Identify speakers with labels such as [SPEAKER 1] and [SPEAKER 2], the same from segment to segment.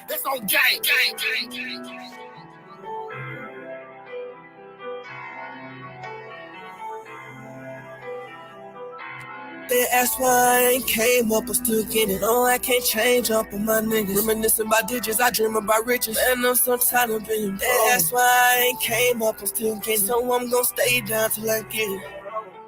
[SPEAKER 1] That's on gang. They ask why I ain't came up, but still get it. Oh, I can't change up on my niggas. Reminiscing about digits, I dream about riches. And I'm so tired of being broke. They ask why I ain't came up, but still get it. So I'm gonna stay down till I get it.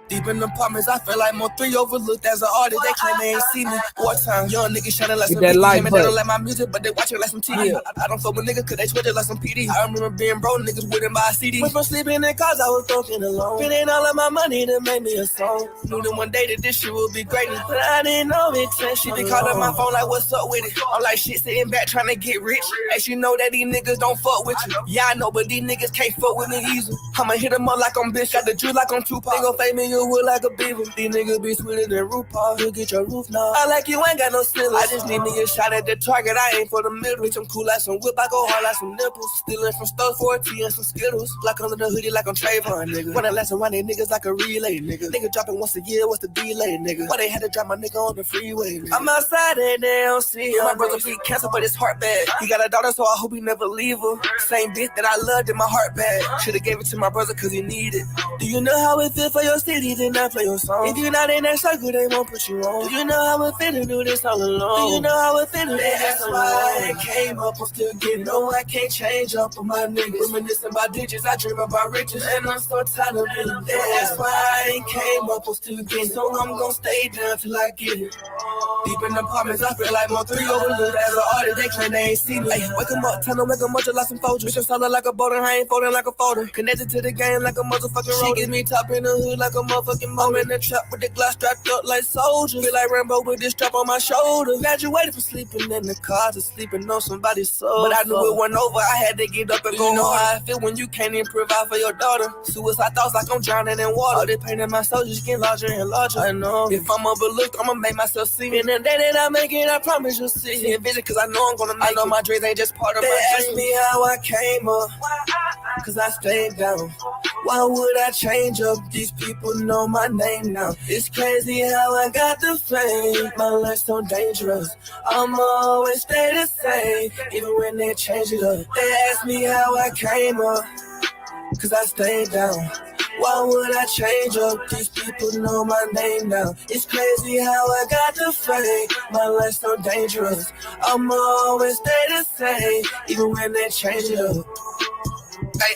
[SPEAKER 1] Deep in the apartments, I feel like more 3 overlooked as an artist. They claim they ain't see me. Wartime, young niggas shining like some
[SPEAKER 2] that
[SPEAKER 1] PD.
[SPEAKER 2] like
[SPEAKER 1] They don't like my music, but they watching like some TV. Yeah. I don't fuck with niggas cause they Twitter like some PD. I remember being broke, niggas wouldn't buy a CD. Went from sleeping in cars, I was broken alone. Spending all of my money to make me a song. Knew that one day that this shit would be great, but I didn't know it. She be calling my phone like, what's up with it? I'm like, shit, sitting back trying to get rich. As you know that these niggas don't fuck with you. Yeah, I know, but these niggas can't fuck with me either. I'ma hit them up like I'm bitch, got the juice like I'm Tupac. They gon' fake me, you would like a beaver. These niggas be sweeter than RuPaul. You get your roof now. I like you ain't got no ceiling. I just need me a shot at the target. I ain't for the middle. Bitch, I'm cool like some whip. I go hard like some nipples. Stealing from stores for a tea and some Skittles. Block under the hoodie like I'm Trayvon, nigga. When I last around they niggas like a relay, nigga. Nigga dropping once a year, what's the delay, nigga? Why they had to drop my nigga on the freeway, nigga? I'm outside and they don't see him. My brother beat cancer, but his heart bad. He got a daughter, so I hope he never leave her. Same bitch that I loved in my heart bad. Should've gave it to my brother cause he needed. Do you know how it feel for your city, then not play your song? If you're not in that circle, they won't put you on. Do you know how it feel to do this all alone? Do you know how it feel to do this all alone? That's why I came up, I'm still getting. No, I can't change up on my niggas. Reminiscing about digits, I dream about riches. And I'm so tired of it. That's why I came up, I'm still getting. So I'm gonna stay down till I get it. Deep in the apartments, I feel like more 3 overlooked as an artist. They claim they ain't see me. Ay, wake 'em up, tell them wake 'em up just like some Folgers. Bitch, I'm solid like a boulder, I ain't folding like a folder. Connected to the game like a motherfucking road. She get me top in the hood like a motherfucking motor. In the trap with the glass strapped up like soldiers. Feel like Rambo with this strap on my shoulder. Graduated from sleeping in the car to sleeping on somebody's soul. But I knew it wasn't over, I had to get up and go. You know how I feel when you can't even provide for your daughter. Suicide thoughts like I'm drowning in water. All this pain in my soul just getting larger and larger. I know. If I'm overlooked, I'ma make myself see. And the day that I make it, I promise you'll see. See a vision cause I know I'm gonna make it. I know my dreams ain't just part of my dreams. They ask me how I came up, cause I stayed down. Why would I change up? These people know my name now. It's crazy how I got the fame. My life's so dangerous. I'ma always stay the same, even when they change it up. They ask me how I came up, cause I stayed down. Why would I change up? These people know my name now. It's crazy how I got the fame. My life's so dangerous. I'ma always stay the same, even when they change it up.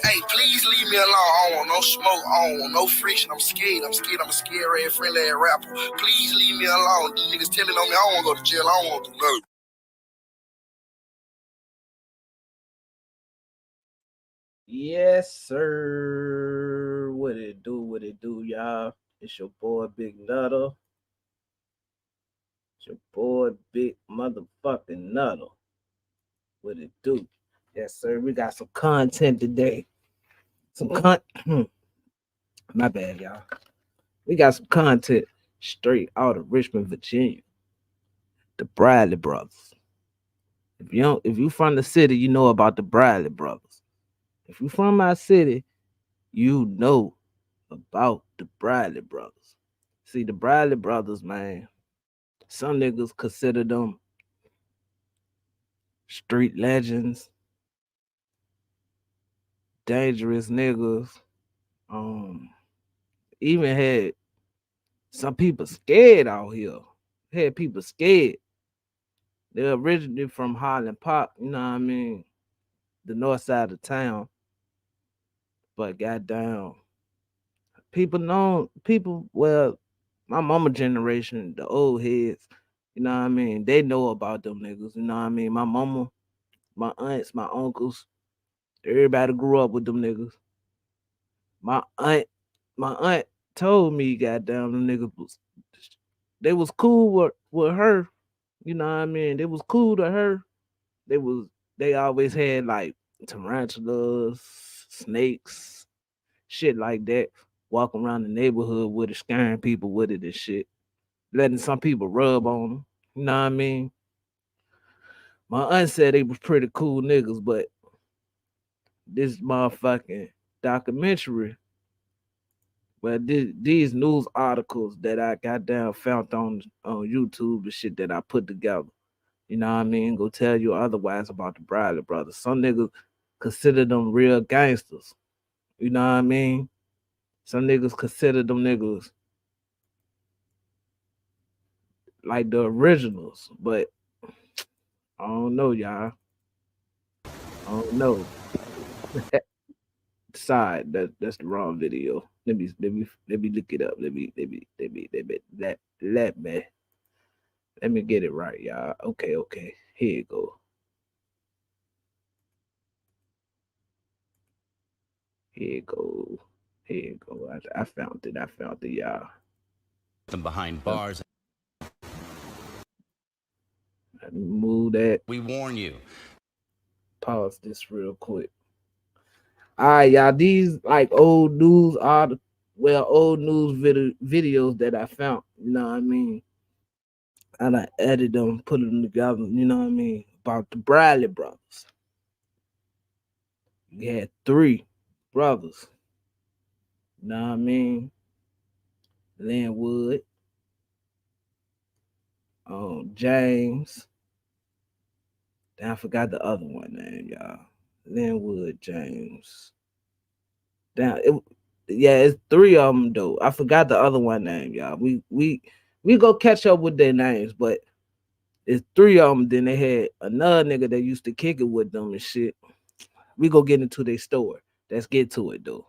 [SPEAKER 3] Hey, please leave me alone. I don't want no smoke. I don't want no friction. I'm scared. I'm a scary ass, friendly ass rapper. Please leave me alone. These niggas telling on me I don't want to go to jail. I don't want to do nothing.
[SPEAKER 2] Yes, sir. What it do, y'all? It's your boy, Big Nutter. It's your boy, Big Motherfucking Nutter. What it do? Yes, sir. We got some content today. My bad, y'all. We got some content straight out of Richmond, Virginia. The Bradley brothers. If you from the city, you know about the Bradley brothers. If you from my city, you know about the Bradley brothers. See, the Bradley brothers, man, some niggas consider them street legends, dangerous niggas. Even had some people scared out here. Had people scared. They're originally from Highland Park, you know what I mean? The north side of town. But goddamn, well, my mama generation, the old heads, you know what I mean? They know about them niggas, you know what I mean? My mama, my aunts, my uncles, everybody grew up with them niggas. My aunt told me, goddamn, them niggas they was cool with her, you know what I mean? They was cool to her. They always had like tarantulas, snakes, shit like that. Walk around the neighborhood with it, scaring people with it and shit. Letting some people rub on them. You know what I mean? My aunt said they was pretty cool niggas, but this motherfucking documentary, well, these news articles that I got down found on YouTube and shit that I put together. You know what I mean? Go tell you otherwise about the Bradley brothers. Some niggas consider them real gangsters. You know what I mean? Some niggas consider them niggas like the originals, but I don't know, y'all. I don't know. Sorry, that's the wrong video. Let me look it up. Let me get it right, y'all. Okay. Here you go. I found it, y'all.
[SPEAKER 4] Them behind bars.
[SPEAKER 2] Let me move that.
[SPEAKER 4] We warn you.
[SPEAKER 2] Pause this real quick. All right, y'all. These like old news videos that I found. You know what I mean? And I edited them, put them together. You know what I mean? About the Bradley brothers. We had 3 brothers. You know what I mean? Linwood, James. Then I forgot the other one name, y'all. Linwood, James. It's 3 of them though. I forgot the other one name, y'all. We go catch up with their names, but it's 3 of them. Then they had another nigga that used to kick it with them and shit. We go get into their story. Let's get to it though.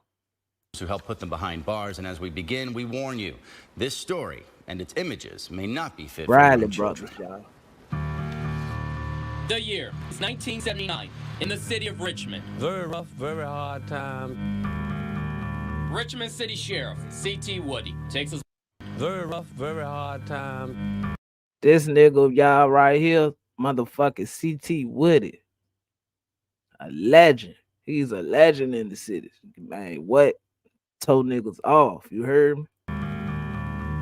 [SPEAKER 4] To help put them behind bars, and as we begin, we warn you: this story and its images may not be fit
[SPEAKER 2] Bradley
[SPEAKER 4] for young children.
[SPEAKER 2] brothers, y'all.
[SPEAKER 5] The year is 1979 in the city of Richmond.
[SPEAKER 6] Very rough, very hard time.
[SPEAKER 5] Richmond City Sheriff C.T. Woody takes us.
[SPEAKER 6] Very rough, very hard time.
[SPEAKER 2] This nigga, y'all, right here, motherfucking C.T. Woody. A legend. He's a legend in the city. Man, what? Told niggas off. You heard me?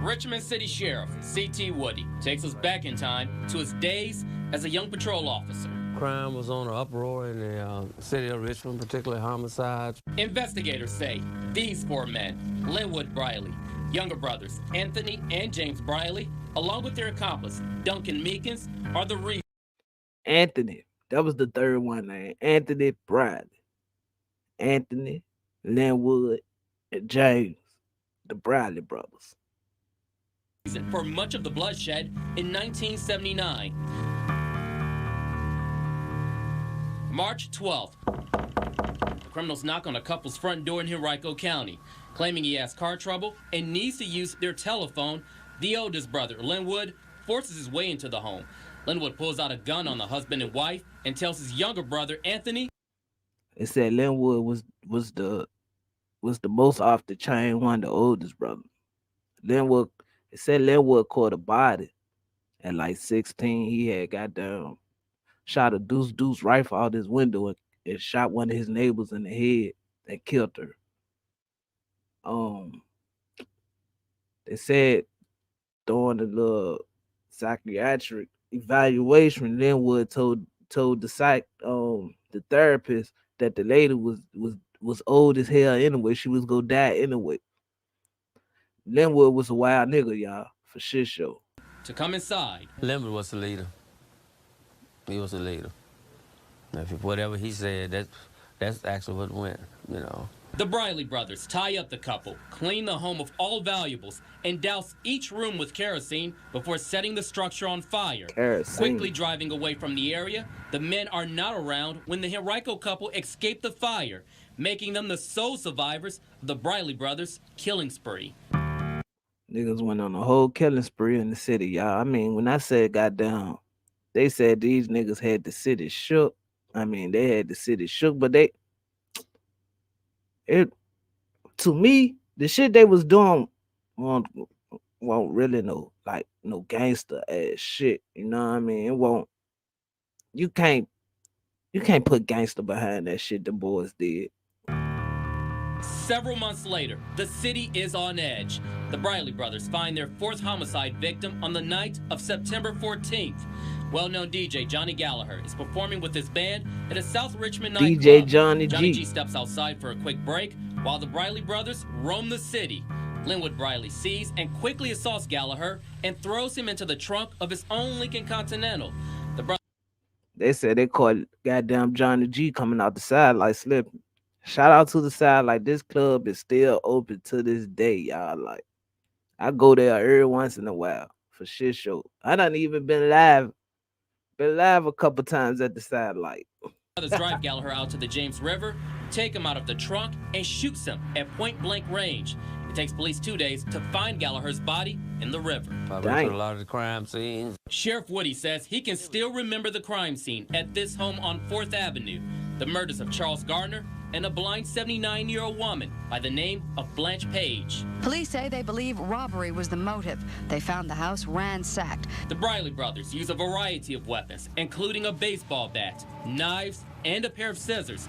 [SPEAKER 5] Richmond City Sheriff C.T. Woody takes us back in time to his days as a young patrol officer.
[SPEAKER 6] Crime was on an uproar in the city of Richmond, particularly homicides.
[SPEAKER 5] Investigators say these 4 men, Linwood Briley, younger brothers Anthony and James Briley, along with their accomplice Duncan Meekins, are the reason.
[SPEAKER 2] Anthony. That was the 3rd one name. Anthony Bradley. Anthony, Linwood, and James, the Bradley brothers.
[SPEAKER 5] For much of the bloodshed in 1979. March 12th. The criminals knock on a couple's front door in Henrico County, claiming he has car trouble and needs to use their telephone. The oldest brother, Linwood, forces his way into the home. Linwood pulls out a gun on the husband and wife and tells his younger brother, Anthony.
[SPEAKER 2] It said Linwood was the most off the chain one, the oldest brother. It said Linwood caught a body at like 16. He had goddamn shot a deuce rifle out his window and shot one of his neighbors in the head and killed her. They said during the little psychiatric evaluation, Linwood told the therapist that the lady was old as hell anyway. She was gonna die anyway. Linwood was a wild nigga, y'all, for shit show.
[SPEAKER 5] To come inside.
[SPEAKER 6] Linwood was the leader. He was the leader. Whatever he said, that's actually what went, you know.
[SPEAKER 5] The Briley brothers tie up the couple, clean the home of all valuables, and douse each room with kerosene before setting the structure on fire.
[SPEAKER 2] Kerosene.
[SPEAKER 5] Quickly driving away from the area, the men are not around when the Henrico couple escape the fire, making them the sole survivors of the Briley brothers' killing spree.
[SPEAKER 2] Niggas went on a whole killing spree in the city, y'all. I mean, when I said goddamn, they said these niggas had the city shook. I mean, they had the city shook, but to me, the shit they was doing won't really no gangster ass shit. You know what I mean? It won't. You can't put gangster behind that shit the boys did.
[SPEAKER 5] Several months later, the city is on edge. The Briley brothers find their 4th homicide victim on the night of September 14th. Well-known DJ Johnny Gallagher is performing with his band at a South Richmond nightclub.
[SPEAKER 2] DJ Johnny
[SPEAKER 5] G steps outside for a quick break while the Briley brothers roam the city. Linwood Briley sees and quickly assaults Gallagher and throws him into the trunk of his own Lincoln Continental. The brothers
[SPEAKER 2] They said they caught goddamn Johnny G coming out the side like slipping. Shout out to the side, like this club is still open to this day, y'all. Like I go there every once in a while for shit show. I done even been live a couple times at the side, like.
[SPEAKER 5] Brothers drive Gallagher out to the James River, take him out of the trunk, and shoots him at point-blank range. It takes police 2 days to find Gallagher's body in the river.
[SPEAKER 6] Probably
[SPEAKER 2] Dang.
[SPEAKER 6] to a lot of the crime scenes.
[SPEAKER 5] Sheriff Woody says he can still remember the crime scene at this home on 4th Avenue. The murders of Charles Gardner and a blind 79-year-old woman by the name of Blanche Page.
[SPEAKER 7] Police say they believe robbery was the motive. They found the house ransacked.
[SPEAKER 5] The Briley brothers use a variety of weapons, including a baseball bat, knives, and a pair of scissors.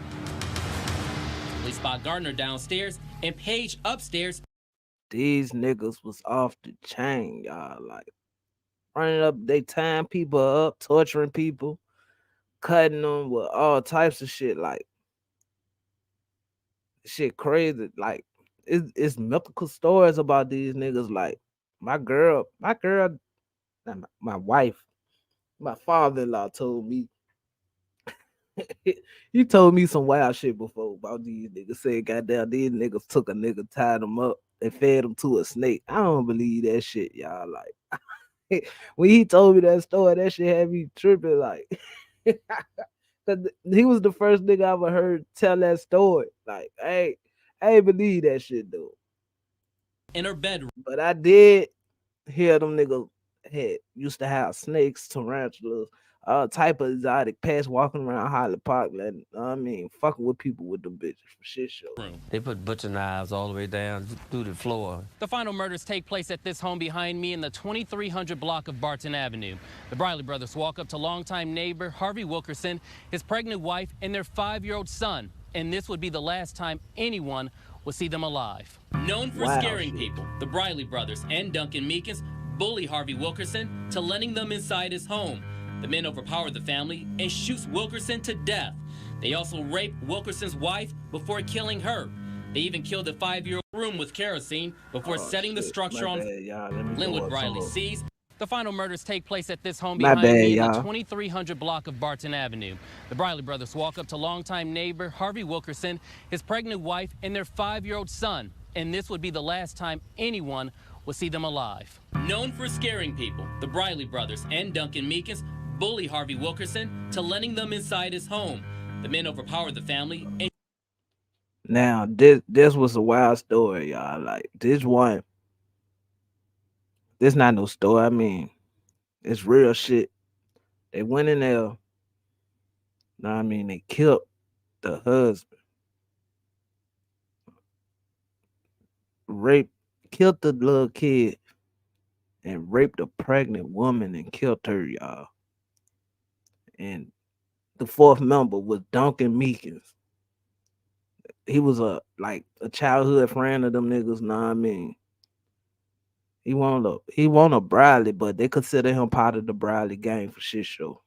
[SPEAKER 5] Police spot Gardner downstairs and Page upstairs.
[SPEAKER 2] These niggas was off the chain, y'all. Like running up, they tying people up, torturing people, cutting them with all types of shit. Like shit crazy. Like it's mythical stories about these niggas. Like my girl, not my wife, my father-in-law told me. He told me some wild shit before about these niggas. Said, goddamn, these niggas took a nigga, tied him up, and fed him to a snake. I don't believe that shit, y'all. Like, when he told me that story, that shit had me tripping. Like, cause he was the first nigga I ever heard tell that story. Like, I ain't believe that shit, though.
[SPEAKER 5] In her bedroom.
[SPEAKER 2] But I did hear them niggas used to have snakes, tarantulas, all type of exotic pests walking around Holly Park. Like, I mean, fucking with people with them bitches for shit show.
[SPEAKER 6] They put butcher knives all the way down through the floor.
[SPEAKER 5] The final murders take place at this home behind me in the 2300 block of Barton Avenue. The Briley brothers walk up to longtime neighbor Harvey Wilkerson, his pregnant wife, and their 5-year-old son. And this would be the last time anyone would see them alive. Known for scaring people, the Briley brothers and Duncan Meekins bully Harvey Wilkerson to letting them inside his home. The men overpower the family and shoots Wilkerson to death. They also rape Wilkerson's wife before killing her. They even killed the 5-year-old room with kerosene before setting the structure on Linwood Briley sees. The final murders take place at this home behind me in the 2300 block of Barton Avenue. The Briley brothers walk up to longtime neighbor Harvey Wilkerson, his pregnant wife, and their 5-year-old son. And this would be the last time anyone would see them alive. Known for scaring people, the Briley brothers and Duncan Meekins bully Harvey Wilkerson to letting them inside his home. The men overpower the family and
[SPEAKER 2] now this was a wild story, y'all. Like this not no story. I mean, it's real shit. They went in there. Know what I mean? They killed the husband, killed the little kid, and raped a pregnant woman and killed her, y'all. And the fourth member was Duncan Meekins. He was a childhood friend of them niggas, know what I mean? He won't a Briley, but they consider him part of the Briley gang for shit show.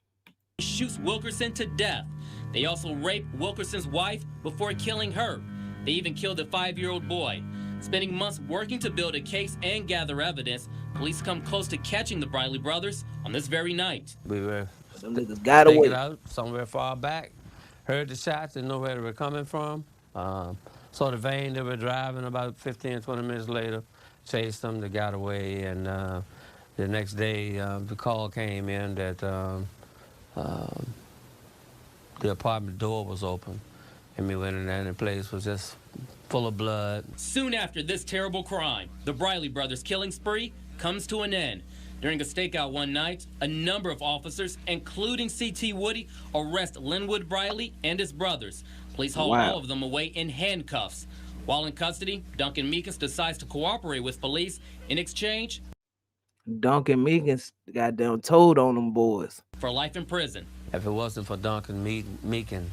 [SPEAKER 5] Shoots Wilkerson to death. They also rape Wilkerson's wife before killing her. They even killed a 5-year-old boy. Spending months working to build a case and gather evidence, police come close to catching the Briley brothers on this very night.
[SPEAKER 6] We were
[SPEAKER 2] Some niggas got away
[SPEAKER 6] out somewhere far back, heard the shots, didn't know where they were coming from. Saw the van they were driving about 15, 20 minutes later, chased them, they got away, and the next day the call came in that the apartment door was open, and we went in there and the place was just full of blood.
[SPEAKER 5] Soon after this terrible crime, the Briley brothers' killing spree comes to an end. During a stakeout one night, a number of officers, including C.T. Woody, arrest Linwood Briley and his brothers. Police haul all of them away in handcuffs. While in custody, Duncan Meekins decides to cooperate with police. In exchange,
[SPEAKER 2] Duncan Meekins goddamn told on them boys
[SPEAKER 5] for life in prison.
[SPEAKER 6] If it wasn't for Duncan Meekins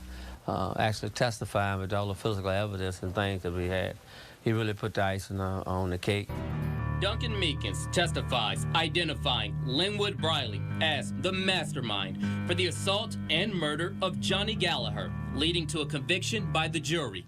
[SPEAKER 6] actually testifying with all the physical evidence and things that we had, he really put the icing on the cake.
[SPEAKER 5] Duncan Meekins testifies, identifying Linwood Briley as the mastermind for the assault and murder of Johnny Gallagher, leading to a conviction by the jury.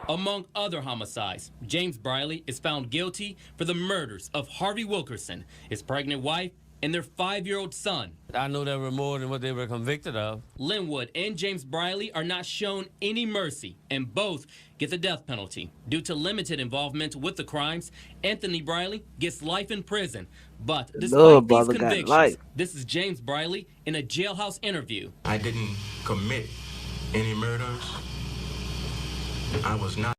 [SPEAKER 5] Among other homicides, James Briley is found guilty for the murders of Harvey Wilkerson, his pregnant wife, and their 5-year-old son.
[SPEAKER 6] I know there were more than what they were convicted of.
[SPEAKER 5] Linwood and James Briley are not shown any mercy, and both get the death penalty. Due to limited involvement with the crimes, Anthony Briley gets life in prison. But despite these convictions, this is James Briley in a jailhouse interview.
[SPEAKER 8] I didn't commit any murders. I was not.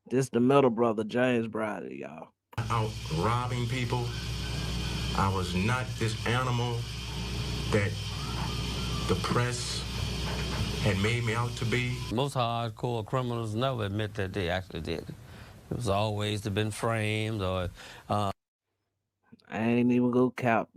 [SPEAKER 2] This the middle brother, James Briley, y'all.
[SPEAKER 8] Out robbing people. I was not this animal that the press had made me out to be.
[SPEAKER 6] Most hardcore criminals never admit that they actually did it. It was always been framed or.
[SPEAKER 2] I ain't even go cap.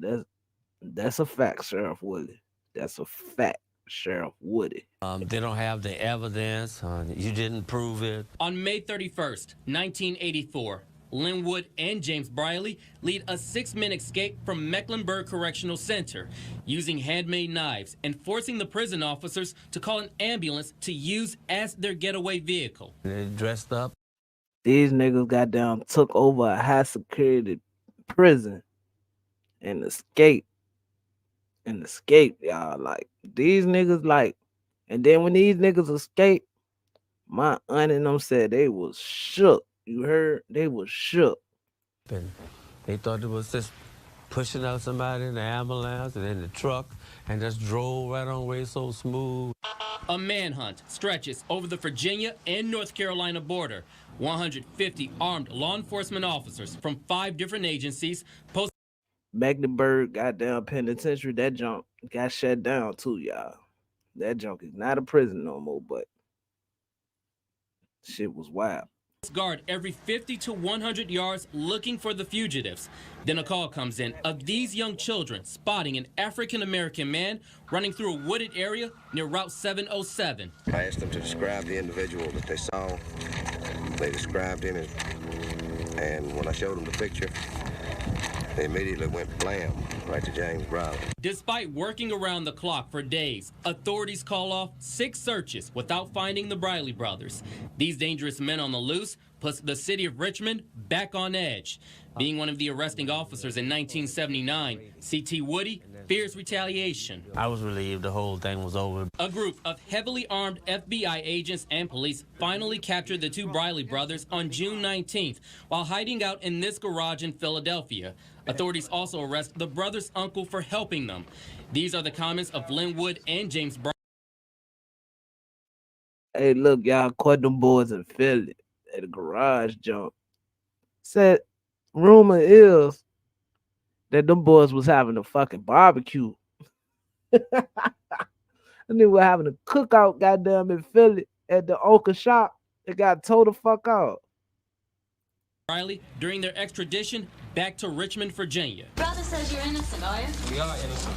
[SPEAKER 2] That's a fact, Sheriff Woody. That's a fact, Sheriff Woody.
[SPEAKER 6] They don't have the evidence. You didn't prove it.
[SPEAKER 5] On May 31st, 1984, Linwood and James Briley lead a 6-minute escape from Mecklenburg Correctional Center using handmade knives and forcing the prison officers to call an ambulance to use as their getaway vehicle.
[SPEAKER 6] They dressed up.
[SPEAKER 2] These niggas got down, took over a high security prison and escaped. Y'all. Like, these niggas, like, and then when these niggas escaped, my aunt and them said they was shook. You heard? They was shook.
[SPEAKER 6] And they thought it was just pushing out somebody in the ambulance and in the truck and just drove right on way so smooth.
[SPEAKER 5] A manhunt stretches over the Virginia and North Carolina border. 150 armed law enforcement officers from 5 different agencies post
[SPEAKER 2] Mecklenburg goddamn penitentiary, that junk got shut down too, y'all. That junk is not a prison no more, but shit was wild.
[SPEAKER 5] Guard every 50 to 100 yards looking for the fugitives. Then a call comes in of these young children spotting an African-American man running through a wooded area near Route 707.
[SPEAKER 9] I asked them to describe the individual that they saw. They described him, and when I showed them the picture, they immediately went blam right to James Briley.
[SPEAKER 5] Despite working around the clock for days, authorities call off 6 searches without finding the Briley brothers. These dangerous men on the loose puts the city of Richmond back on edge. Being one of the arresting officers in 1979, C.T. Woody fears retaliation.
[SPEAKER 6] I was relieved the whole thing was over.
[SPEAKER 5] A group of heavily armed FBI agents and police finally captured the 2 Briley brothers on June 19th while hiding out in this garage in Philadelphia. Authorities also arrest the brothers' uncle for helping them. These are the comments of Linwood and James Briley.
[SPEAKER 2] Hey, look, y'all caught them boys in Philly at a garage jump. Said, rumor is that them boys was having a fucking barbecue. And they were having a cookout, goddamn, in Philly at the Oka shop. They got told the fuck out.
[SPEAKER 5] Riley, during their extradition back to Richmond, Virginia.
[SPEAKER 10] Brother says you're innocent, are you?
[SPEAKER 11] We are innocent.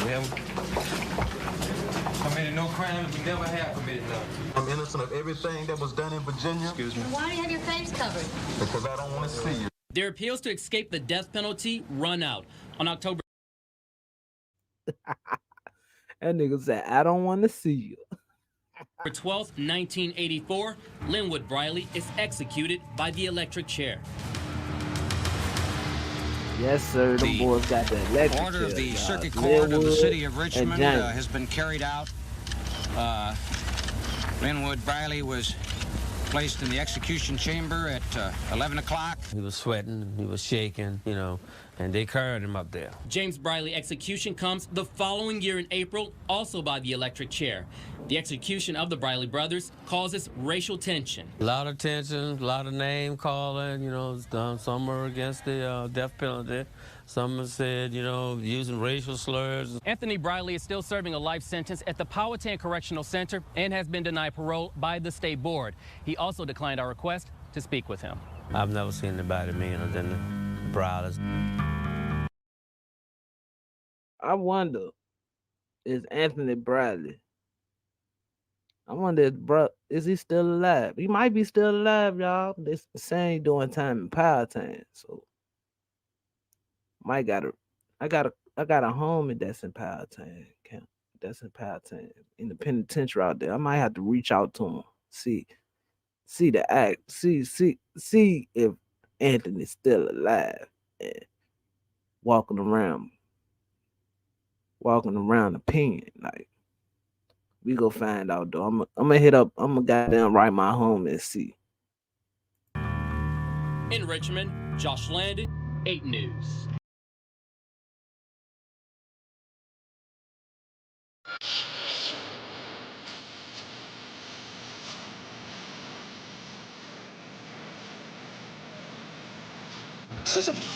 [SPEAKER 11] We haven't committed no crimes. We never have committed none.
[SPEAKER 8] I'm innocent of everything that was done in Virginia.
[SPEAKER 11] Excuse me.
[SPEAKER 10] Why do you have your face covered?
[SPEAKER 8] Because I don't want to see you.
[SPEAKER 5] Their appeals to escape the death penalty run out on October.
[SPEAKER 2] That nigga said, I don't want to see you.
[SPEAKER 5] 12th, 1984, Linwood Briley is executed by the electric chair.
[SPEAKER 2] Yes, sir. Them boys got the electric
[SPEAKER 12] Order
[SPEAKER 2] chair,
[SPEAKER 12] of the
[SPEAKER 2] y'all.
[SPEAKER 12] Circuit Court of the City of
[SPEAKER 2] Linwood
[SPEAKER 12] Richmond
[SPEAKER 2] and
[SPEAKER 12] has been carried out. Linwood Briley was placed in the execution chamber at 11 o'clock.
[SPEAKER 6] He was sweating, he was shaking, you know, and they carried him up there.
[SPEAKER 5] James Briley execution comes the following year in April, also by the electric chair. The execution of the Briley brothers causes racial tension.
[SPEAKER 6] A lot of tension, a lot of name calling, you know, some were against the death penalty. Some have said, you know, using racial slurs.
[SPEAKER 5] Anthony Briley is still serving a life sentence at the Powhatan Correctional Center and has been denied parole by the state board. He also declined our request to speak with him.
[SPEAKER 6] I've never seen anybody meaner than the Brileys.
[SPEAKER 2] I wonder, is Anthony Briley? I wonder, is he still alive? He might be still alive, y'all. They saying he doing time in Powhatan, so I got a homie that's in Powhatan, that's in Powhatan, in the penitentiary out there. I might have to reach out to him, see the act, see if Anthony's still alive and walking around walking around the pen. Like, we go find out though. I'm gonna hit up. I'm gonna goddamn write my home and see.
[SPEAKER 5] In Richmond, Josh Landon, 8 News.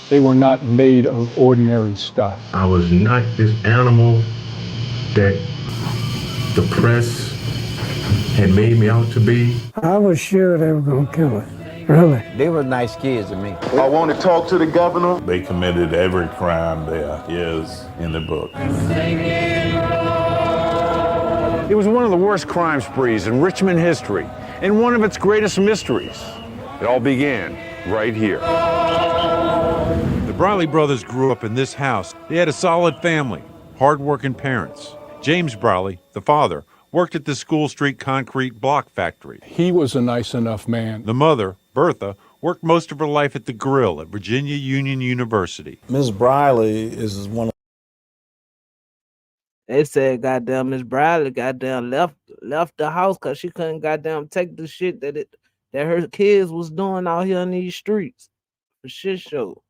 [SPEAKER 13] They were not made of ordinary stuff.
[SPEAKER 8] I was not this animal that the press had made me out to be.
[SPEAKER 14] I was sure they were going to kill us. Really.
[SPEAKER 15] They were nice kids to me.
[SPEAKER 8] I want to talk to the governor.
[SPEAKER 16] They committed every crime there is in the book.
[SPEAKER 17] It was one of the worst crime sprees in Richmond history and one of its greatest mysteries. It all began right here.
[SPEAKER 18] The Briley brothers grew up in this house. They had a solid family, hard-working parents. James Briley, the father, worked at the School Street concrete block factory.
[SPEAKER 13] He was a nice enough man.
[SPEAKER 18] The mother, Bertha, worked most of her life at the grill at Virginia Union University.
[SPEAKER 19] Ms. Briley is one of...
[SPEAKER 2] They said goddamn Miss Briley goddamn left the house because she couldn't goddamn take the shit that her kids was doing out here in these streets. For shit show.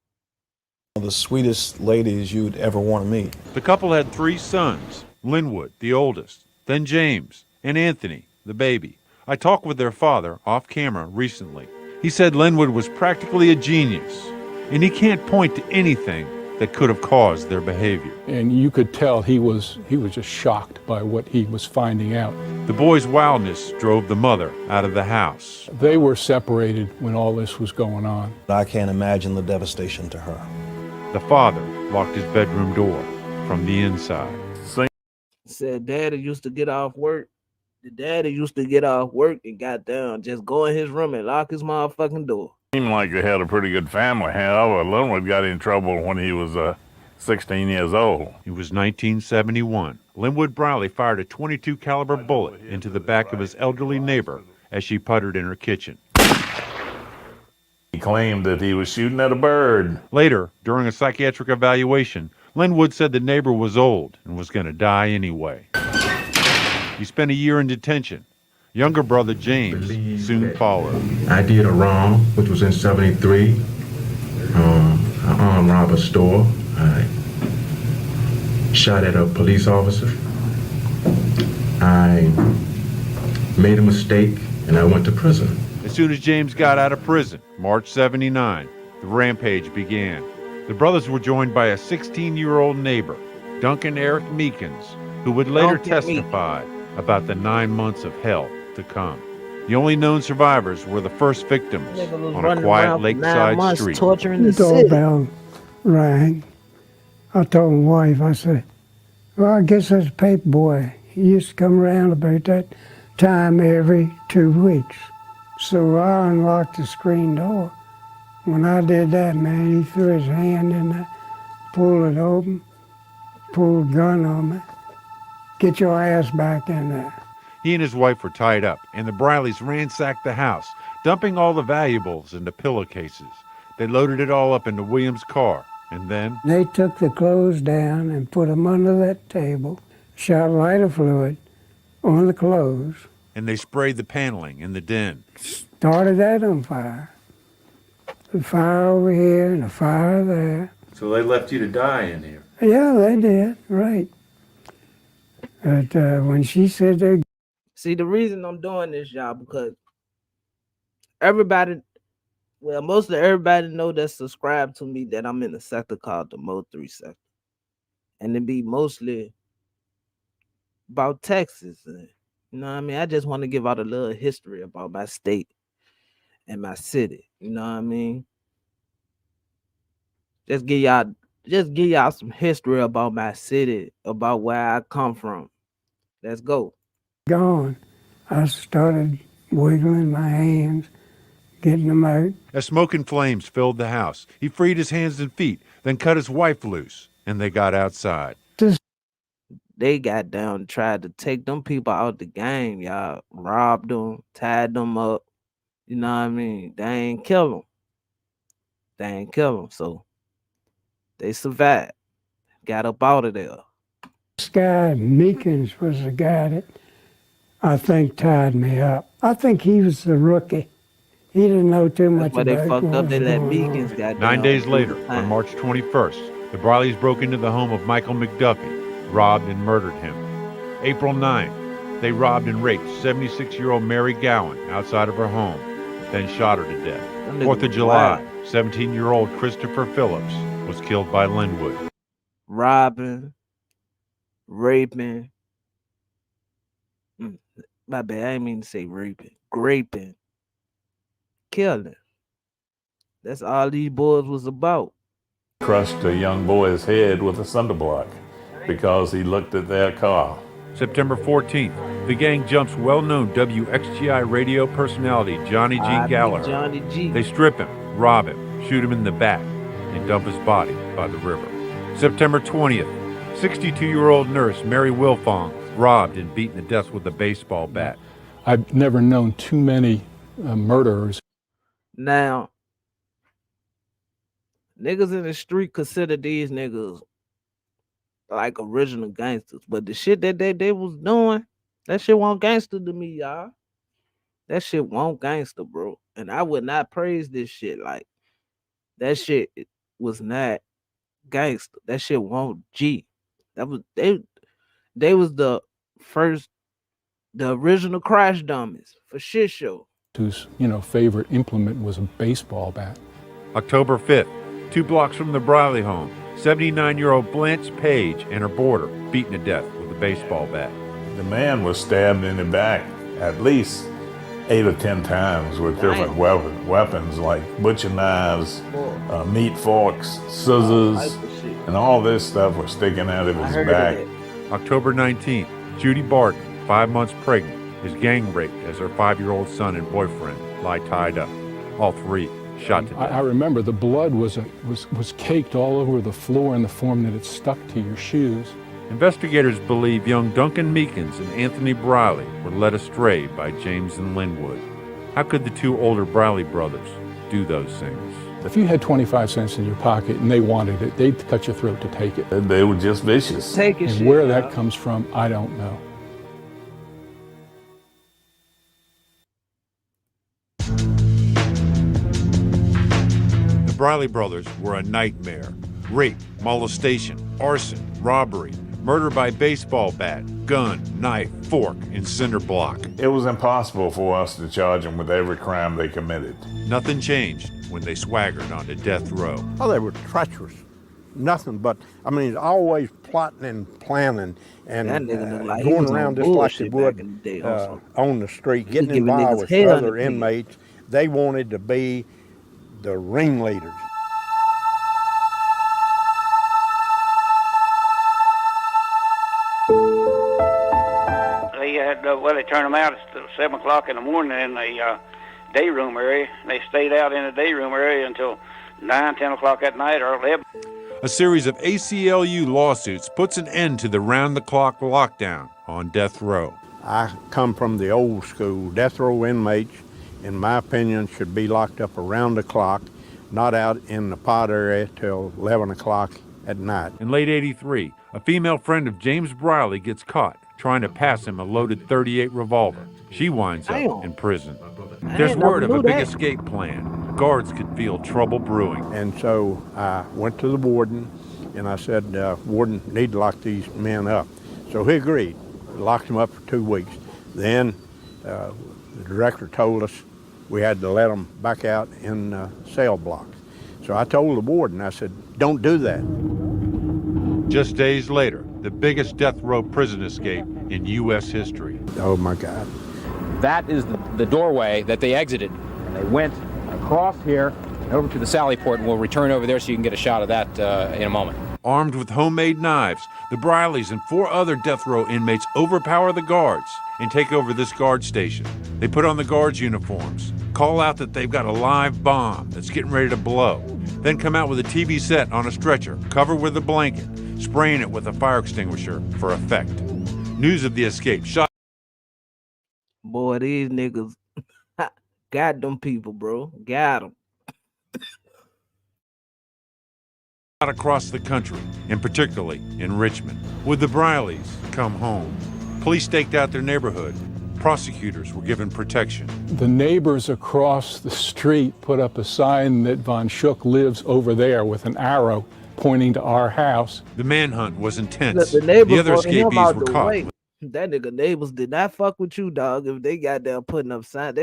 [SPEAKER 19] One of the sweetest ladies you'd ever want to meet.
[SPEAKER 18] The couple had 3 sons, Linwood, the oldest, then James, and Anthony, the baby. I talked with their father off camera recently. He said Linwood was practically a genius, and he can't point to anything that could have caused their behavior.
[SPEAKER 13] And you could tell he was just shocked by what he was finding out.
[SPEAKER 18] The boy's wildness drove the mother out of the house.
[SPEAKER 13] They were separated when all this was going on.
[SPEAKER 19] I can't imagine the devastation to her.
[SPEAKER 18] The father locked his bedroom door from the inside.
[SPEAKER 2] Said daddy used to get off work. The daddy used to get off work and got down, just go in his room and lock his motherfucking door.
[SPEAKER 16] Seemed like they had a pretty good family. However, Linwood got in trouble when he was 16 years old.
[SPEAKER 18] It was 1971. Linwood Briley fired a .22 caliber bullet into the back of his elderly neighbor as she puttered in her kitchen.
[SPEAKER 16] He claimed that he was shooting at a bird.
[SPEAKER 18] Later, during a psychiatric evaluation, Linwood said the neighbor was old and was going to die anyway. He spent a year in detention. Younger brother James soon followed.
[SPEAKER 8] I did a wrong, which was in 73. I armed robbed a store. I shot at a police officer. I made a mistake and I went to prison.
[SPEAKER 18] As soon as James got out of prison, March 79, the rampage began. The brothers were joined by a 16-year-old neighbor, Duncan Eric Meekins, who would later testify about the 9 months of hell to come. The only known survivors were the first victims on a quiet lakeside street.
[SPEAKER 14] The doorbell rang. I told my wife, I said, well, I guess that's a paper boy. He used to come around about that time every 2 weeks. So I unlocked the screen door. When I did that, man, he threw his hand in there, pulled it open, pulled a gun on me. Get your ass back in there.
[SPEAKER 18] He and his wife were tied up, and the Brileys ransacked the house, dumping all the valuables into pillowcases. They loaded it all up into William's car, and then...
[SPEAKER 14] They took the clothes down and put them under that table, shot lighter fluid on the clothes.
[SPEAKER 18] And they sprayed the paneling in the den.
[SPEAKER 14] Started that on fire. The fire over here and the fire there.
[SPEAKER 18] So they left you to die in here?
[SPEAKER 14] Yeah, they did, right. But when she said they...
[SPEAKER 2] See, the reason I'm doing this, y'all, because everybody, well, most of everybody know that subscribe to me that I'm in a sector called the Mo 3 sector. And it be mostly about Texas. You know what I mean? I just want to give out a little history about my state and my city. You know what I mean? Just give y'all some history about my city, about where I come from. Let's go.
[SPEAKER 14] Gone. I started wiggling my hands, getting them out.
[SPEAKER 18] As smoke and flames filled the house, he freed his hands and feet, then cut his wife loose, and they got outside.
[SPEAKER 2] They got down and tried to take them people out the game, y'all. Robbed them, tied them up. You know what I mean? They ain't kill them. So they survived. Got up out of there.
[SPEAKER 14] guy, Meekins, was the guy that I think tied me up. I think he was the rookie. He didn't know too much
[SPEAKER 2] That's why they
[SPEAKER 14] about
[SPEAKER 2] fucked
[SPEAKER 14] what
[SPEAKER 2] up.
[SPEAKER 14] was
[SPEAKER 2] They let
[SPEAKER 14] going
[SPEAKER 2] Meekins
[SPEAKER 14] on.
[SPEAKER 2] got
[SPEAKER 18] 9 days later, on March 21st, the Brileys broke into the home of Michael McDuffie, robbed and murdered him. April 9th, they robbed and raped 76-year-old Mary Gowan outside of her home, then shot her to death. 4th of July, 17-year-old Christopher Phillips was killed by Linwood.
[SPEAKER 2] Robbing, raping. My bad, I didn't mean to say raping. Graping. Killing. That's all these boys was about.
[SPEAKER 16] Crushed a young boy's head with a cinder block because he looked at their car.
[SPEAKER 18] September 14th, the gang jumps well-known WXGI radio personality Johnny G.
[SPEAKER 2] R.I.P.
[SPEAKER 18] Gallagher.
[SPEAKER 2] Johnny G.
[SPEAKER 18] They strip him, rob him, shoot him in the back, and dump his body by the river. September 20th, 62-year-old nurse Mary Wilfong robbed and beaten to death with a baseball bat.
[SPEAKER 13] I've never known too many murderers.
[SPEAKER 2] Now, niggas in the street consider these niggas like original gangsters, but the shit that they was doing, that shit won't gangster to me, y'all. That shit won't gangster, bro. And I would not praise this shit. Like, that shit was not gangster. That shit won't G. That was they was the original crash dummies for shit show.
[SPEAKER 13] Whose favorite implement was a baseball bat.
[SPEAKER 18] October 5th, 2 blocks from the Briley home, 79-year-old Blanche Page and her boarder beaten to death with a baseball bat.
[SPEAKER 16] The man was stabbed in the back at least 8 or 10 times with different weapons like butcher knives, meat forks, scissors, and all this stuff was sticking out of his back.
[SPEAKER 18] October 19th, Judy Barton, 5 months pregnant, is gang raped as her 5-year-old son and boyfriend lie tied up. All 3 shot to death.
[SPEAKER 13] I remember the blood was caked all over the floor in the form that it stuck to your shoes.
[SPEAKER 18] Investigators believe young Duncan Meekins and Anthony Briley were led astray by James and Linwood. How could the 2 older Briley brothers do those things?
[SPEAKER 13] If you had 25 cents in your pocket and they wanted it, they'd cut your throat to take it.
[SPEAKER 16] They were just vicious.
[SPEAKER 2] Take it.
[SPEAKER 13] And where that comes from, I don't know.
[SPEAKER 18] The Briley brothers were a nightmare. Rape, molestation, arson, robbery, murder by baseball bat, gun, knife, fork, and cinder block.
[SPEAKER 16] It was impossible for us to charge them with every crime they committed.
[SPEAKER 18] Nothing changed when they swaggered onto death row.
[SPEAKER 15] Oh, they were treacherous. Nothing but, always plotting and planning and
[SPEAKER 2] like
[SPEAKER 15] going around just like they would on the street, getting involved with other inmates. They wanted to be the ringleaders.
[SPEAKER 20] They turned them out at 7 o'clock in the morning in the day room area. They stayed out in the day room area until 9, 10 o'clock at night or 11.
[SPEAKER 18] A series of ACLU lawsuits puts an end to the round-the-clock lockdown on death row.
[SPEAKER 15] I come from the old school. Death row inmates, in my opinion, should be locked up around the clock, not out in the pod area till 11 o'clock at night.
[SPEAKER 18] In late '83, a female friend of James Briley gets caught trying to pass him a loaded .38 revolver. She winds up in prison. There's word of a big escape plan. Guards could feel trouble brewing.
[SPEAKER 15] And so I went to the warden and I said, warden, need to lock these men up. So he agreed, locked them up for 2 weeks. Then the director told us we had to let them back out in cell blocks. So I told the warden, I said, don't do that.
[SPEAKER 18] Just days later, the biggest death row prison escape in U.S. history.
[SPEAKER 15] Oh my God.
[SPEAKER 21] That is the doorway that they exited. And they went across here and over to the Sally Port, and we'll return over there so you can get a shot of that in a moment.
[SPEAKER 18] Armed with homemade knives, the Brileys and 4 other death row inmates overpower the guards and take over this guard station. They put on the guards' uniforms, call out that they've got a live bomb that's getting ready to blow, then come out with a TV set on a stretcher, covered with a blanket, spraying it with a fire extinguisher for effect. News of the escape shot.
[SPEAKER 2] Boy, these niggas got them people, bro. Got them.
[SPEAKER 18] across the country, and particularly in Richmond. Would the Brileys come home? Police staked out their neighborhood. Prosecutors were given protection.
[SPEAKER 13] The neighbors across the street put up a sign that Von Schuck lives over there with an arrow pointing to our house.
[SPEAKER 18] The manhunt was intense.
[SPEAKER 2] Look, the neighbors
[SPEAKER 18] The other
[SPEAKER 2] voted him
[SPEAKER 18] escapees
[SPEAKER 2] out
[SPEAKER 18] were
[SPEAKER 2] the
[SPEAKER 18] caught.
[SPEAKER 2] way. That nigga neighbors did not fuck with you, dog. If they got there putting up signs,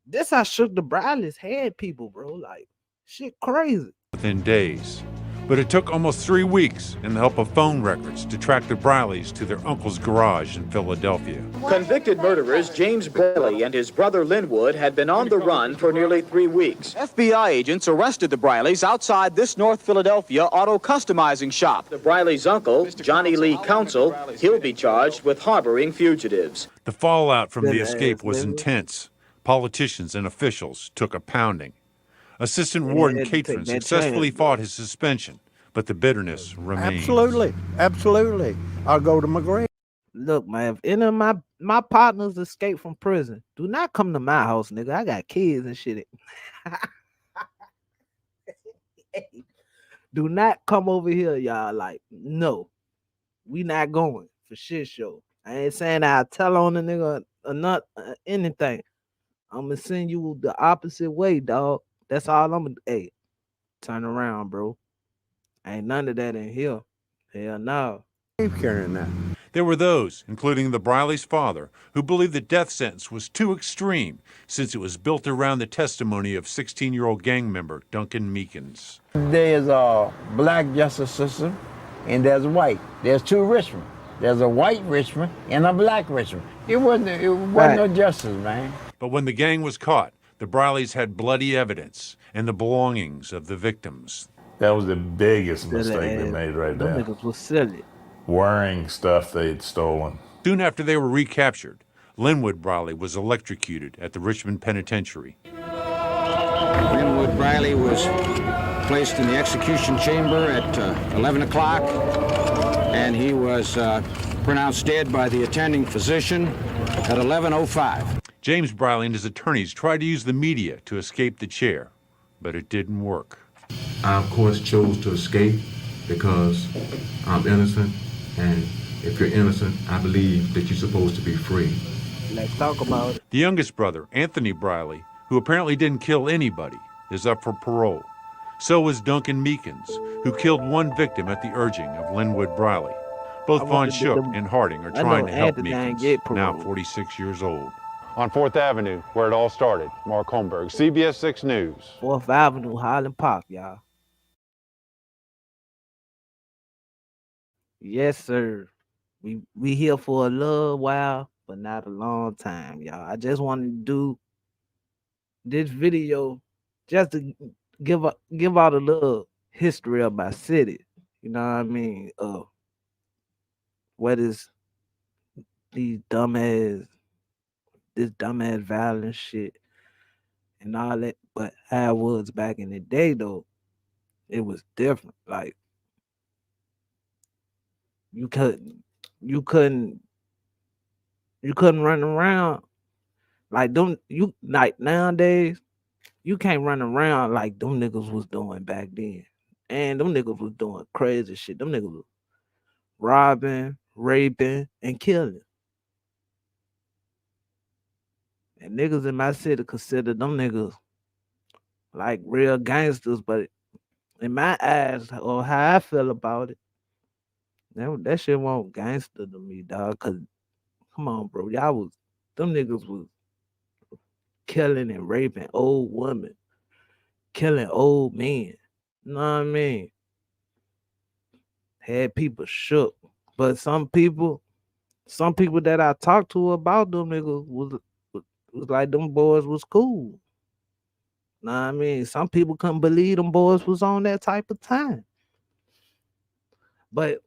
[SPEAKER 2] this how shook the Brileys had people, bro. Like, shit crazy.
[SPEAKER 18] Within days. But it took almost 3 weeks and the help of phone records to track the Brileys to their uncle's garage in Philadelphia.
[SPEAKER 1] Convicted murderers James Briley and his brother Linwood had been on the run for nearly 3 weeks. FBI agents arrested the Brileys outside this North Philadelphia auto customizing shop. The Brileys' uncle, Johnny Lee Counsell, he'll be charged with harboring fugitives.
[SPEAKER 18] The fallout from the escape was intense. Politicians and officials took a pounding. Assistant Warden Catron successfully fought his suspension, but the bitterness remained.
[SPEAKER 15] Absolutely, absolutely. I'll go to my grave.
[SPEAKER 2] Look, man, if any of my partners escape from prison, do not come to my house, nigga. I got kids and shit. Do not come over here, y'all. Like, no, we not going for shit show. I ain't saying I'll tell on the nigga or not anything. I'm gonna send you the opposite way, dog. That's all I'm gonna. Hey, turn around, bro. Ain't none of that in here. Hell no.
[SPEAKER 15] Keep carrying that.
[SPEAKER 18] There were those, including the Brileys' father, who believed the death sentence was too extreme since it was built around the testimony of 16-year-old gang member Duncan Meekins.
[SPEAKER 22] There's a black justice system and there's white. There's two Richmond. There's a white Richmond and a black Richmond. It wasn't no justice, man.
[SPEAKER 18] But when the gang was caught, the Brileys had bloody evidence and the belongings of the victims.
[SPEAKER 16] That was the biggest mistake they made right there.
[SPEAKER 2] Them niggas was silly.
[SPEAKER 16] Wearing stuff they'd stolen.
[SPEAKER 18] Soon after they were recaptured, Linwood Briley was electrocuted at the Richmond Penitentiary.
[SPEAKER 12] Linwood Briley was placed in the execution chamber at 11 o'clock, and he was pronounced dead by the attending physician at 11:05.
[SPEAKER 18] James Briley and his attorneys tried to use the media to escape the chair, but it didn't work.
[SPEAKER 8] I, of course, chose to escape because I'm innocent, and if you're innocent, I believe that you're supposed to be free.
[SPEAKER 2] Let's talk about it.
[SPEAKER 18] The youngest brother, Anthony Briley, who apparently didn't kill anybody, is up for parole. So was Duncan Meekins, who killed one victim at the urging of Linwood Briley. Both Von Schuck and Harding are trying to help Meekins, now 46 years old. On 4th Avenue, where it all started, Mark Holmberg, CBS 6 News.
[SPEAKER 2] 4th Avenue, Highland Park, y'all. Yes, sir. We here for a little while, but not a long time, y'all. I just wanted to do this video just to give out a little history of my city. You know what I mean? What is this dumbass violent shit and all that, but how it was back in the day though, it was different. Like you couldn't run around like them. You like nowadays, you can't run around like them niggas was doing back then. And them niggas was doing crazy shit. Them niggas was robbing, raping, and killing. And niggas in my city consider them niggas like real gangsters, but in my eyes, or how I feel about it, that shit won't gangster to me, dog. Cause come on, bro, them niggas was killing and raping old women, killing old men. You know what I mean? Had people shook. But some people that I talked to about them niggas was like them boys was cool. Know what I mean? Some people couldn't believe them boys was on that type of time. But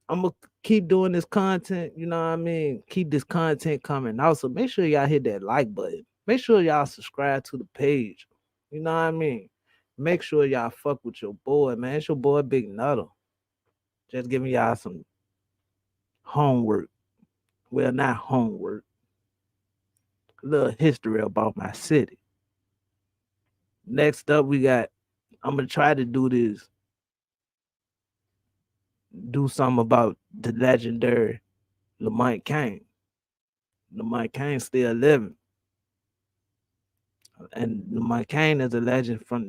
[SPEAKER 2] I'm gonna keep doing this content, you know what I mean? Keep this content coming. Also, make sure y'all hit that like button. Make sure y'all subscribe to the page. You know what I mean? Make sure y'all fuck with your boy, man. It's your boy Big Nutter. Just giving y'all some homework. Well, not homework. A little history about my city. Next up, I'm gonna try to do this do something about the legendary Lamont Kane. Lamont Kane still living. And Lamont Kane is a legend that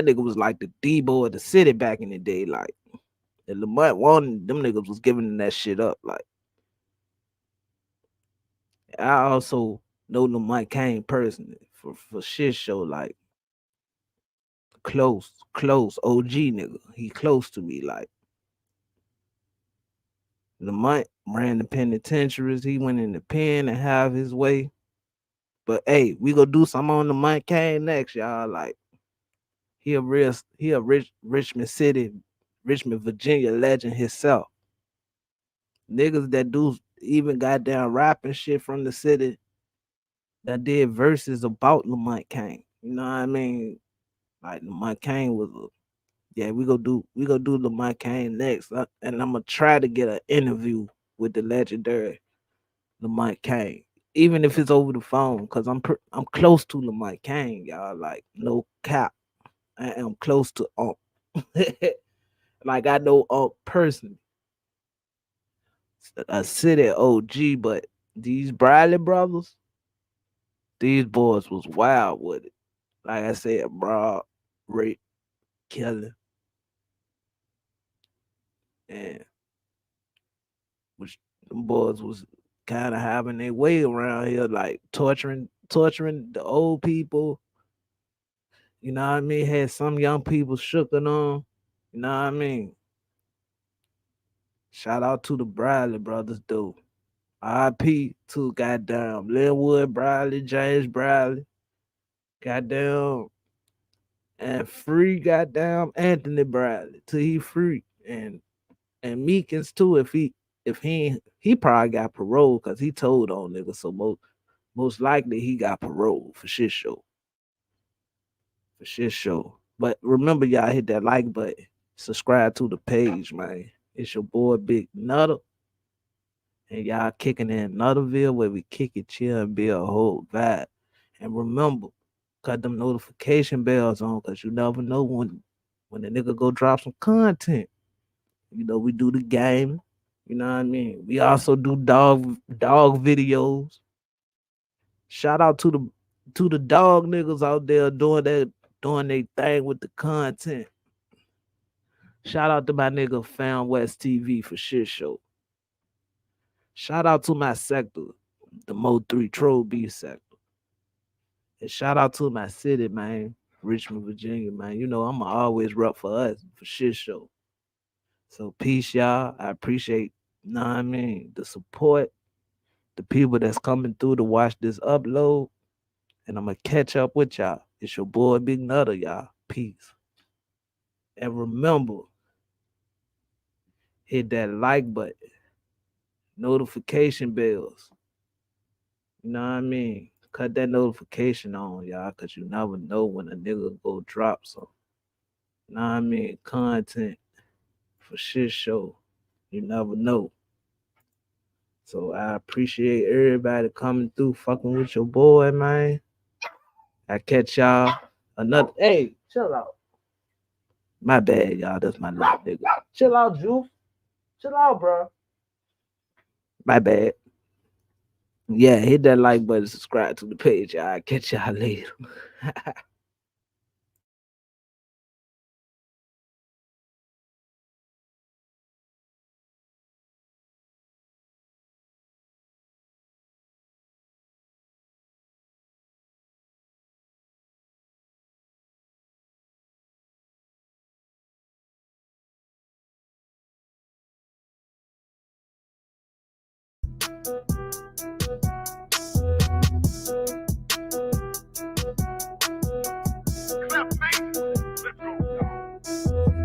[SPEAKER 2] nigga was like the Debo of the city back in the day. Like, and Lamont wanted them niggas was giving that shit up. Like, I also know Lamont Kane personally for shit show, like close OG nigga. He close to me. Like, Lamont ran the penitentiaries. He went in the pen and have his way. But hey, we gonna do something on Lamont Kane next, y'all. Like, he a Richmond Virginia legend himself. Niggas that do even goddamn rapping shit from the city that did verses about Lamont Kane. You know what I mean? Like, Lamont Kane was we gonna do Lamont Kane next. And I'm gonna try to get an interview with the legendary Lamont Kane. Even if it's over the phone, because I'm close to Lamont Kane, y'all. Like, no cap. I am close to Unc. Like, I know Unc personally. A city OG, but these Bradley brothers, these boys was wild with it. Like I said, Broad, Rick, Kelly, and which them boys was kind of having their way around here, like torturing the old people. You know what I mean? Had some young people shooken on. You know what I mean? Shout out to the Bradley brothers, though. R.I.P. to goddamn Linwood Bradley, James Bradley, goddamn, and free goddamn Anthony Bradley till he free, and Meekins too. If he probably got parole because he told on niggas. So most likely he got parole for shit show. For shit show. But remember, y'all hit that like button, subscribe to the page, man. It's your boy Big Nutter. And y'all kicking in Nutterville where we kick it, chill, and be a whole vibe. And remember, cut them notification bells on, because you never know when the nigga go drop some content. You know, we do the game. You know what I mean? We also do dog videos. Shout out to the dog niggas out there doing their thing with the content. Shout out to my nigga Found West TV for shit show. Shout out to my sector, the Mo 3 Troll B sector. And shout out to my city, man, Richmond, Virginia, man. You know, I'm always rep for us for shit show. So peace, y'all. I appreciate, you know what I mean, the support, the people that's coming through to watch this upload. And I'm going to catch up with y'all. It's your boy Big Nutter, y'all. Peace. And remember, hit that like button. Notification bells. You know what I mean? Cut that notification on, y'all, because you never know when a nigga go drop some. You know what I mean? Content for shit show. You never know. So I appreciate everybody coming through, fucking with your boy, man. I catch y'all another. Hey, chill out. My bad, y'all. That's my little nigga. Chill out, Juice. Chill out, bro. My bad. Yeah, hit that like button, subscribe to the page, y'all. Catch y'all later.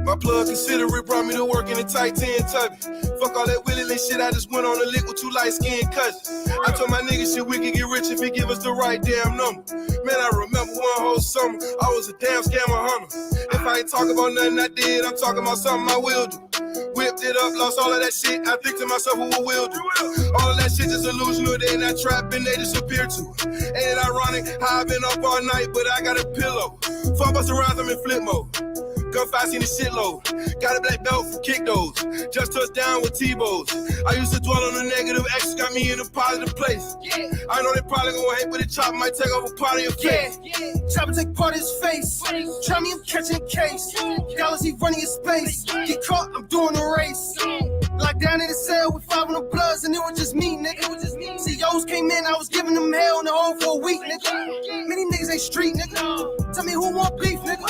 [SPEAKER 3] My plug considerate brought me to work in a tight 10 tubby. Fuck all that willing shit, I just went on a lick with 2 light-skinned cousins. I told my niggas shit, we could get rich if he give us the right damn number. Man, I remember one whole summer, I was a damn scammer hunter. If I ain't talking about nothing I did, I'm talking about something I will do. Whipped it up, lost all of that shit, I think to myself, who will do? All of that shit is illusional, they not trapping, they disappear too. Ain't it ironic how I've been up all night, but I got a pillow. Fuck us around, I'm in flip mode. Gunfight seen a shitload. Got a black belt for kick those. Just touched down with T-Bows. I used to dwell on the negative X, got me in a positive place. I know they probably gonna hate, but the chopper might take over part of your face.
[SPEAKER 4] Chopper take part of his face. Try me, I'm catching a case. Galaxy running in space. Get caught, I'm doing a race. Locked down in the cell with 500 bloods, and it was just me, nigga. CEOs came in, I was giving them hell in the hole for a week, nigga. Many niggas ain't street, nigga. Tell me who want beef, nigga.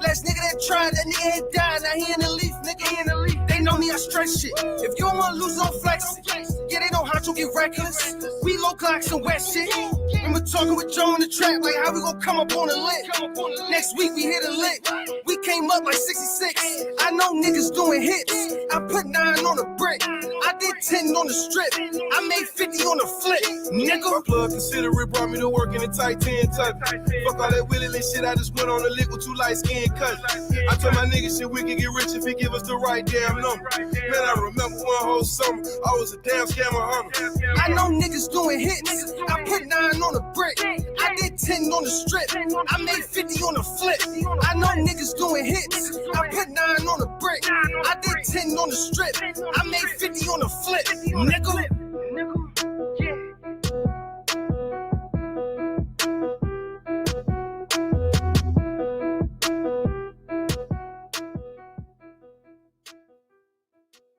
[SPEAKER 4] Last nigga that tried, that nigga had died, now he in the leaf, nigga. He in the leaf. They know me, I stretch shit. If you don't wanna lose, don't flex it. Yeah, they know how to get reckless. We low clocks and wet shit. Remember talking with Joe in the trap, like how we gon' come up on the lit. Next week we hit a lick. We came up like 66. I know niggas doing hits. I put 9 on the brick. I did 10 on the strip. I made 50 on the flip, nigga.
[SPEAKER 3] My plug considerate brought me to work in a tight 10 type. Fuck all that willy shit, I just went on the lick with 2 light skin cousins. I told my niggas shit, we can get rich if he give us the right damn number. Man, I remember one whole summer, I was a damn scammer hunter.
[SPEAKER 4] I know niggas doing hits. I put 9 on the brick. I did 10 on the strip. I made 50 on the flip. I know niggas doing hits. I put 9 on the brick. I did 10 on the strip. I made 50 on the flip, nigga.